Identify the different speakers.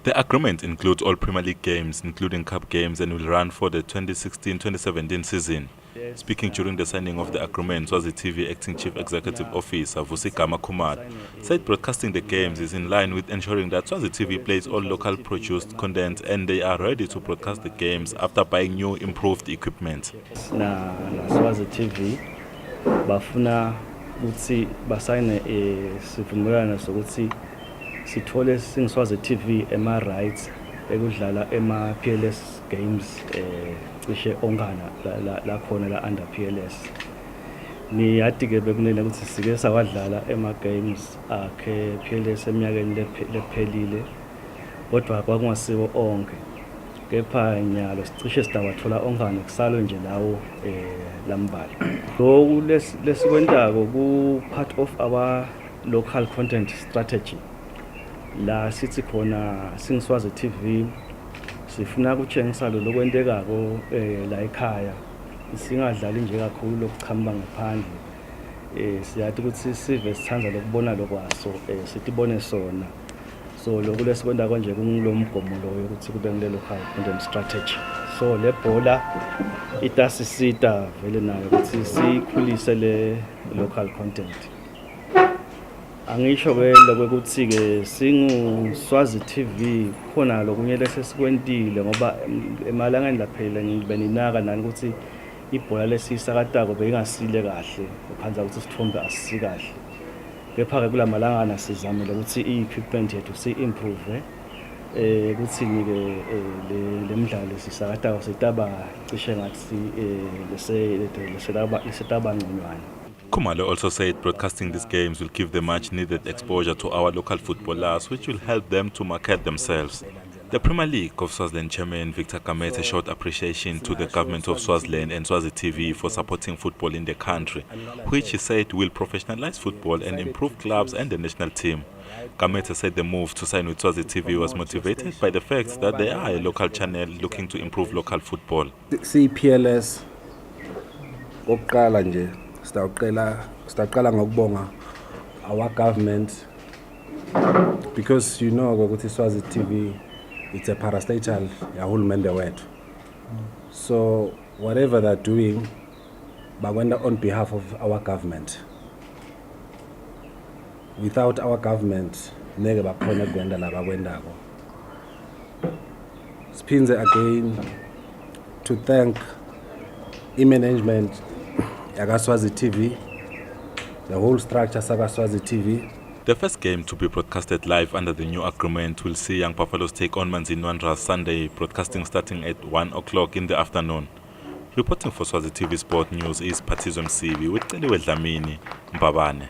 Speaker 1: The agreement includes all Premier League games, including cup games, and will run for the 2016-2017 season. Speaking during the signing of the agreement, Swazi TV Acting Chief Executive Officer Vusigama Kumar said broadcasting the games is in line with ensuring that Swazi TV plays all local produced content and they are ready to broadcast the games after buying new improved equipment.
Speaker 2: Na Swazi TV bafuna ukuthi basayine sivumelana sokuthi sithole Swazi TV ema rights ekudlala ema PLS games cishe ongana la khona la under PLS. Ni yathi ke bekunene ukuthi sike sawadlala ema games akhe PLS eminyakeni lephelile kodwa kwakungasiwo onke. Kepha nyalo sicishe sidawathola ongane kusalo nje lawo lambala. Lo lesikwentako ku part of our local content strategy. La sithi khona Swazi TV sifuna ukutshengisa lo lokwentekako la ekhaya singadlali nje kakhulu lokuchamba ngaphandle siyathi ukuthi sive sithandza lokubona lokwaso sitibone sona so lokho lesikwenda konje kungilomgomo lo ukuthi kube ngile local content strategy so le bhola itasisita vele nayo ukuthi sikhulise le local content. Angisho ke lokuthi ke Swazi TV khona lokunye lesesikwentile ngoba emalangeni laphela ngibeninaka nani ukuthi ibhola lesisakatako beyingasile kahle uphanza ukuthi sithombe asisikahle. Kepha ke kulamalangana sizamile ukuthi i-equipment yethu si-improve ukuthi ke lemidlalo sisakatako sitaba cishe ngathi lesitaba ngconywana.
Speaker 1: Kumalo also said broadcasting these games will give the much needed exposure to our local footballers, which will help them to market themselves. The Premier League of Swaziland chairman Victor Gamete showed appreciation to the government of Swaziland and Swazi TV for supporting football in the country, which he said will professionalize football and improve clubs and the national team. Gamete said the move to sign with Swazi TV was motivated by the fact that they are a local channel looking to improve local football.
Speaker 3: CPLS oqala nje sitaqala ngokubonga our government because you know ukuthi Swazi TV it's a parastatal yahulumende wethu. So whatever they're doing bakwenda on behalf of our government. Without our government ngeke bakhona kwenda la bakwendako. Spinze again to thank management Yaga Swazi TV, the whole structure Saga Swazi TV.
Speaker 1: The first game to be broadcasted live under the new agreement will see Young Buffaloes take on Manzini Wanderers Sunday, broadcasting starting at 1 o'clock in the afternoon. Reporting for Swazi TV Sport News is Patizwe Msibi with Celiwe Dlamini, Mbabane.